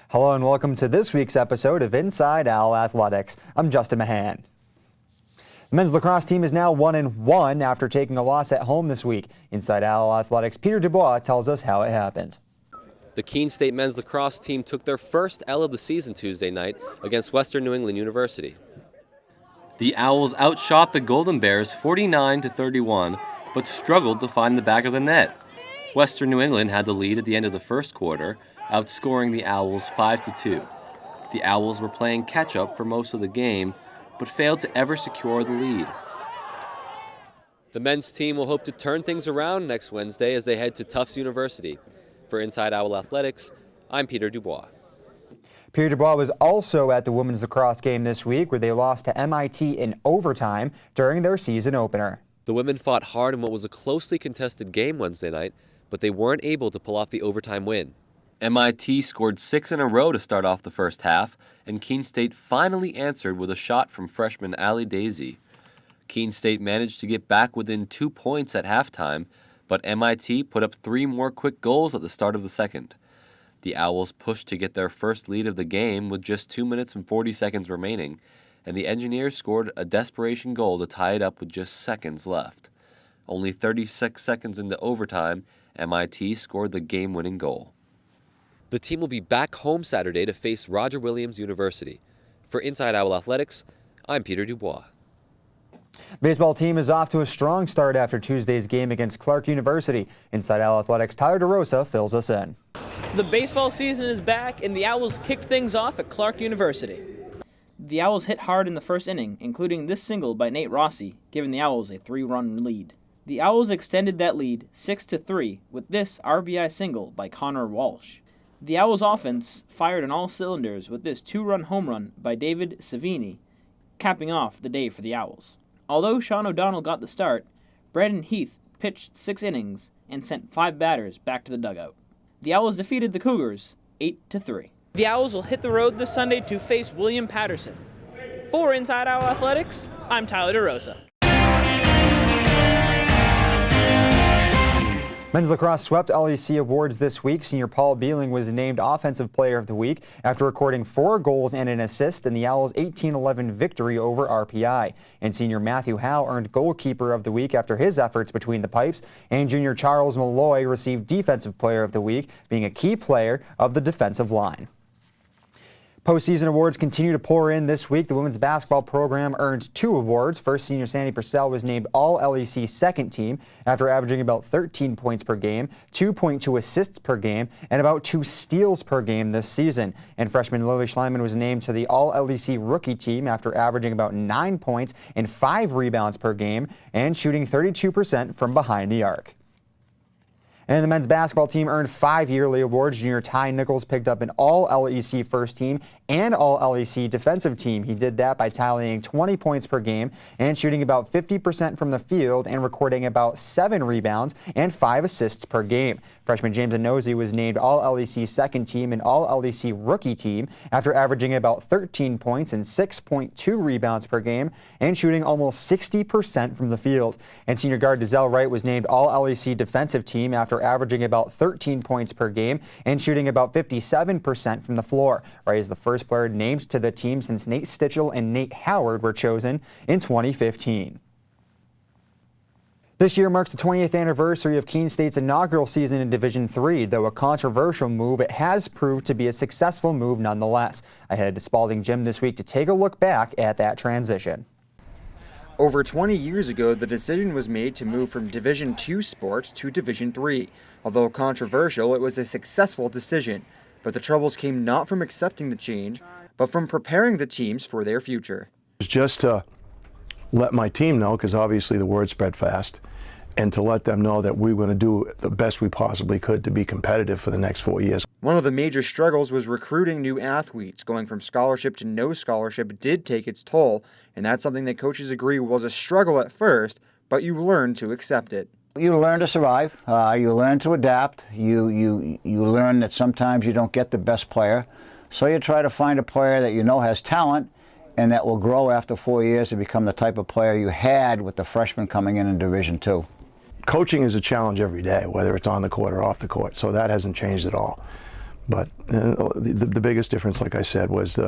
Hello and welcome to this week's episode of Inside Owl Athletics. I'm Justin Mahan. The men's lacrosse team is now 1-1 after taking a loss at home this week. Inside Owl Athletics' Peter Dubois tells us how it happened. The Keene State men's lacrosse team took their first L of the season Tuesday night against Western New England University. The Owls outshot the Golden Bears 49-31, but struggled to find the back of the net. Western New England had the lead at the end of the first quarter, outscoring the Owls 5-2. The Owls were playing catch-up for most of the game, but failed to ever secure the lead. The men's team will hope to turn things around next Wednesday as they head to Tufts University. For Inside Owl Athletics, I'm Peter Dubois. Peter Dubois was also at the women's lacrosse game this week, where they lost to MIT in overtime during their season opener. The women fought hard in what was a closely contested game Wednesday night, but they weren't able to pull off the overtime win. MIT scored 6 in a row to start off the first half, and Keene State finally answered with a shot from freshman Allie Daisy. Keene State managed to get back within 2 points at halftime, but MIT put up 3 more quick goals at the start of the second. The Owls pushed to get their first lead of the game with just 2 minutes and 40 seconds remaining, and the Engineers scored a desperation goal to tie it up with just seconds left. Only 36 seconds into overtime, MIT scored the game-winning goal. The team will be back home Saturday to face Roger Williams University. For Inside Owl Athletics, I'm Peter Dubois. The baseball team is off to a strong start after Tuesday's game against Clark University. Inside Owl Athletics' Tyler DeRosa fills us in. The baseball season is back, and the Owls kicked things off at Clark University. The Owls hit hard in the first inning, including this single by Nate Rossi, giving the Owls a 3-run lead. The Owls extended that lead 6-3 with this RBI single by Connor Walsh. The Owls' offense fired on all cylinders with this 2-run home run by David Savini, capping off the day for the Owls. Although Sean O'Donnell got the start, Brandon Heath pitched 6 innings and sent 5 batters back to the dugout. The Owls defeated the Cougars 8-3. The Owls will hit the road this Sunday to face William Patterson. For Inside Owl Athletics, I'm Tyler DeRosa. Men's lacrosse swept LEC awards this week. Senior Paul Beeling was named Offensive Player of the Week after recording 4 goals and an assist in the Owls' 18-11 victory over RPI. And senior Matthew Howe earned Goalkeeper of the Week after his efforts between the pipes. And junior Charles Malloy received Defensive Player of the Week, being a key player of the defensive line. Postseason awards continue to pour in this week. The women's basketball program earned 2 awards. First, senior Sandy Purcell was named All-LEC second team after averaging about 13 points per game, 2.2 assists per game, and about 2 steals per game this season. And freshman Lily Schleiman was named to the All-LEC rookie team after averaging about 9 points and 5 rebounds per game and shooting 32% from behind the arc. And the men's basketball team earned 5 yearly awards. Junior Ty Nichols picked up an All-LEC first team and All-LEC defensive team. He did that by tallying 20 points per game and shooting about 50% from the field and recording about 7 rebounds and 5 assists per game. Freshman James Nosey was named All-LEC second team and All-LEC rookie team after averaging about 13 points and 6.2 rebounds per game and shooting almost 60% from the field. And senior guard Dezelle Wright was named All-LEC defensive team after averaging about 13 points per game and shooting about 57% from the floor. Wright is the first player named to the team since Nate Stitchell and Nate Howard were chosen in 2015. This year marks the 20th anniversary of Keene State's inaugural season in Division III. Though a controversial move, it has proved to be a successful move nonetheless. I headed to Spalding Gym this week to take a look back at that transition. Over 20 years ago, the decision was made to move from Division II sports to Division III. Although controversial, it was a successful decision. But the troubles came not from accepting the change, but from preparing the teams for their future. Just to let my team know, because obviously the word spread fast, and to let them know that we were going to do the best we possibly could to be competitive for the next 4 years. One of the major struggles was recruiting new athletes. Going from scholarship to no scholarship did take its toll, and that's something that coaches agree was a struggle at first, but you learn to accept it. You learn to survive, you learn to adapt, you learn that sometimes you don't get the best player, so you try to find a player that you know has talent and that will grow after 4 years to become the type of player you had with the freshmen coming in Division II. Coaching is a challenge every day, whether it's on the court or off the court, so that hasn't changed at all. But the biggest difference, like I said, was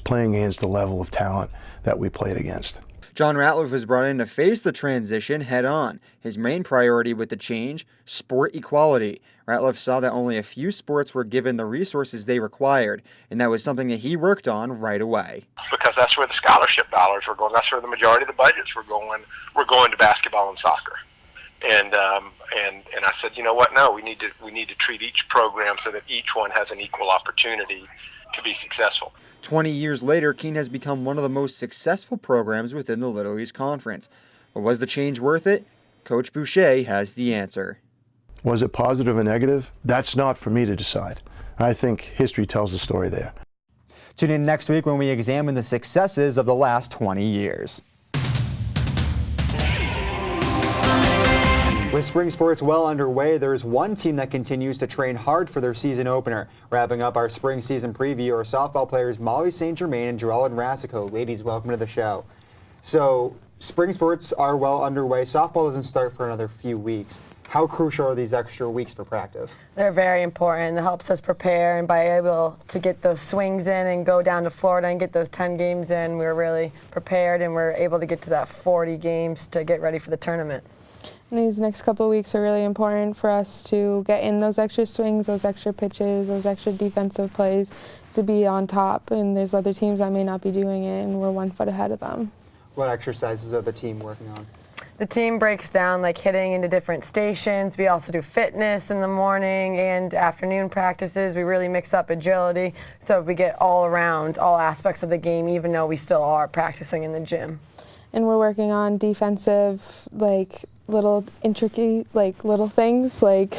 playing against the level of talent that we played against. John Ratliff was brought in to face the transition head-on. His main priority with the change, sport equality. Ratliff saw that only a few sports were given the resources they required, and that was something that he worked on right away. Because that's where the scholarship dollars were going. That's where the majority of the budgets were going. We're going to basketball and soccer. And I said, you know what? No, we need to treat each program so that each one has an equal opportunity to be successful. 20 years later, Keene has become one of the most successful programs within the Little East Conference. But was the change worth it? Coach Boucher has the answer. Was it positive or negative? That's not for me to decide. I think history tells the story there. Tune in next week when we examine the successes of the last 20 years. With spring sports well underway, there's one team that continues to train hard for their season opener. Wrapping up our spring season preview are softball players Molly St. Germain and Joellen Rasico. Ladies, welcome to the show. So, spring sports are well underway. Softball doesn't start for another few weeks. How crucial are these extra weeks for practice? They're very important. It helps us prepare, and by able to get those swings in and go down to Florida and get those 10 games in, we're really prepared, and we're able to get to that 40 games to get ready for the tournament. These next couple of weeks are really important for us to get in those extra swings, those extra pitches, those extra defensive plays to be on top. And there's other teams that may not be doing it, and we're 1 foot ahead of them. What exercises are the team working on? The team breaks down like hitting into different stations. We also do fitness in the morning and afternoon practices. We really mix up agility so we get all around, all aspects of the game, even though we still are practicing in the gym. And we're working on defensive, like little intricate, like little things, like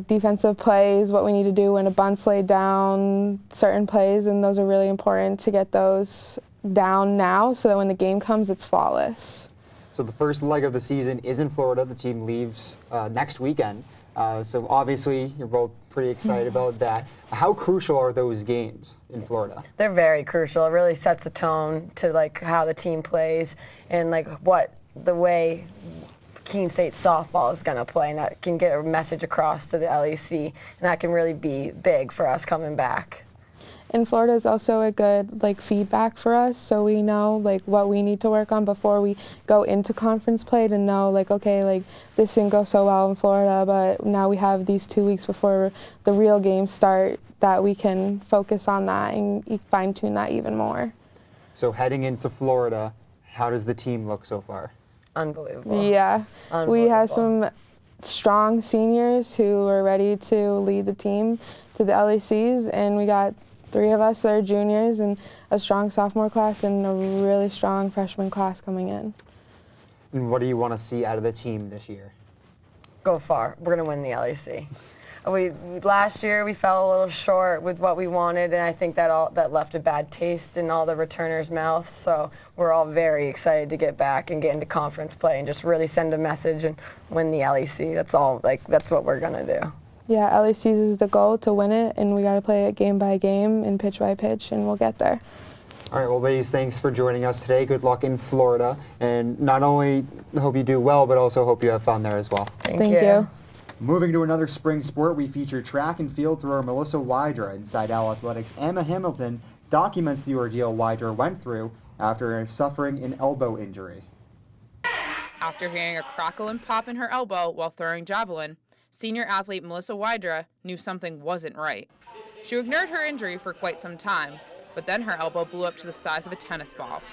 defensive plays, what we need to do when a bunt's laid down, certain plays, and those are really important to get those down now so that when the game comes, it's flawless. So the first leg of the season is in Florida. The team leaves next weekend. So obviously you're both pretty excited about that. How crucial are those games in Florida? They're very crucial. It really sets a tone to like how the team plays and like what the way Keene State softball is going to play, and that can get a message across to the LEC, and that can really be big for us coming back. And Florida is also a good like feedback for us, so we know like what we need to work on before we go into conference play to know like, okay, like this didn't go so well in Florida, but now we have these 2 weeks before the real games start that we can focus on that and fine tune that even more. So heading into Florida, how does the team look so far? Unbelievable. Yeah, Unbelievable. we have some strong seniors who are ready to lead the team to the LECs, and we got 3 of us that are juniors and a strong sophomore class and a really strong freshman class coming in. And what do you want to see out of the team this year? Go far. We're going to win the LEC. Last year we fell a little short with what we wanted, and I think that left a bad taste in all the returners' mouths. So we're all very excited to get back and get into conference play and just really send a message and win the LEC. That's what we're going to do. Yeah, LECs is the goal, to win it, and we got to play it game by game and pitch by pitch, and we'll get there. All right, well, ladies, thanks for joining us today. Good luck in Florida, and not only hope you do well, but also hope you have fun there as well. Thank you. Moving to another spring sport, we feature track and field thrower Melissa Wydra. Inside Owl Athletics, Emma Hamilton documents the ordeal Wydra went through after suffering an elbow injury. After hearing a crackle and pop in her elbow while throwing javelin, senior athlete Melissa Wydra knew something wasn't right. She ignored her injury for quite some time, but then her elbow blew up to the size of a tennis ball.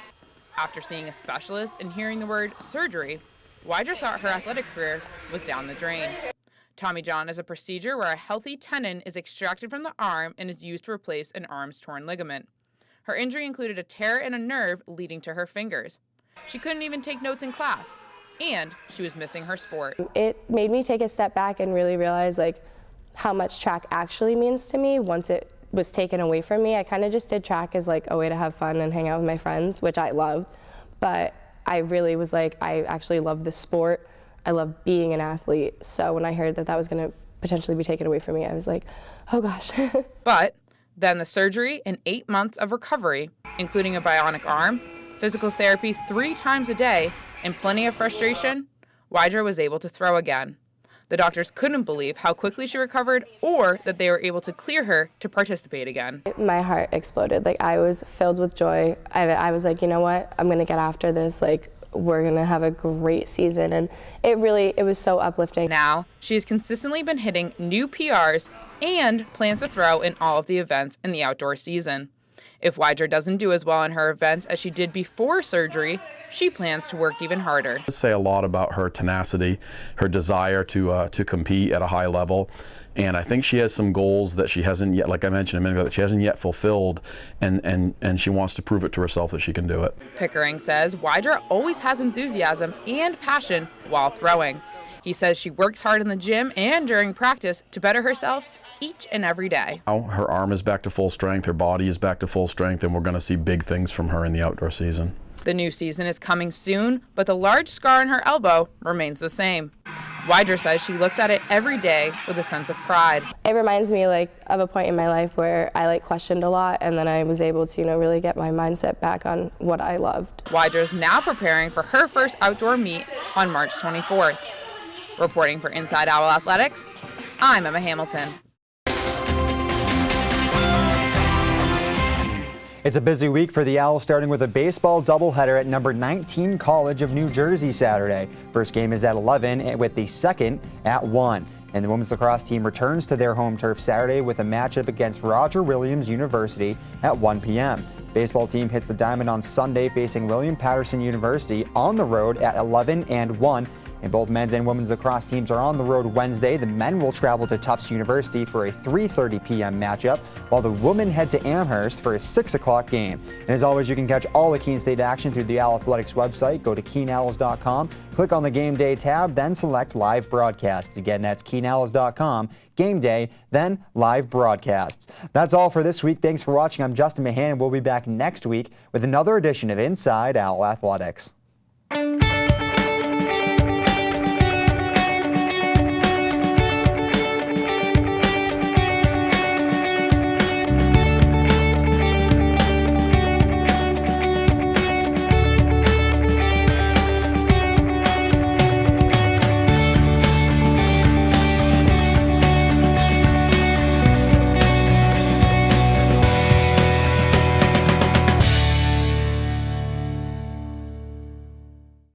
After seeing a specialist and hearing the word surgery, Wydra thought her athletic career was down the drain. Tommy John is a procedure where a healthy tendon is extracted from the arm and is used to replace an arm's torn ligament. Her injury included a tear in a nerve leading to her fingers. She couldn't even take notes in class, and she was missing her sport. It made me take a step back and really realize like how much track actually means to me once it was taken away from me. I kind of just did track as like a way to have fun and hang out with my friends, which I loved, but I really was like, I actually love this sport. I love being an athlete. So when I heard that that was going to potentially be taken away from me, I was like, oh gosh. But then the surgery and 8 months of recovery, including a bionic arm, physical therapy 3 times a day, and plenty of frustration, Wydra was able to throw again. The doctors couldn't believe how quickly she recovered or that they were able to clear her to participate again. My heart exploded. Like, I was filled with joy, and I was like, you know what, I'm gonna get after this. Like, we're gonna have a great season, and it was so uplifting. Now, she's consistently been hitting new PRs and plans to throw in all of the events in the outdoor season. If Wydra doesn't do as well in her events as she did before surgery, she plans to work even harder. I say a lot about her tenacity, her desire to compete at a high level. And I think she has some goals that she hasn't yet, like I mentioned a minute ago, that she hasn't yet fulfilled, and she wants to prove it to herself that she can do it. Pickering says Wydra always has enthusiasm and passion while throwing. He says she works hard in the gym and during practice to better herself each and every day. Now her arm is back to full strength, her body is back to full strength, and we're going to see big things from her in the outdoor season. The new season is coming soon, but the large scar on her elbow remains the same. Wydra says she looks at it every day with a sense of pride. It reminds me of a point in my life where I questioned a lot, and then I was able to really get my mindset back on what I loved. Wydra is now preparing for her first outdoor meet on March 24th. Reporting for Inside Owl Athletics, I'm Emma Hamilton. It's a busy week for the Owls, starting with a baseball doubleheader at number 19 College of New Jersey Saturday. First game is at 11, with the second at 1. And the women's lacrosse team returns to their home turf Saturday with a matchup against Roger Williams University at 1 p.m. Baseball team hits the diamond on Sunday, facing William Patterson University on the road at 11 and 1. And both men's and women's lacrosse teams are on the road Wednesday. The men will travel to Tufts University for a 3:30 p.m. matchup, while the women head to Amherst for a 6 o'clock game. And as always, you can catch all the Keene State action through the Owl Athletics website. Go to KeenOwls.com, click on the Game Day tab, then select Live Broadcasts. Again, that's KeenOwls.com, Game Day, then Live Broadcasts. That's all for this week. Thanks for watching. I'm Justin Mahan, and we'll be back next week with another edition of Inside Owl Athletics.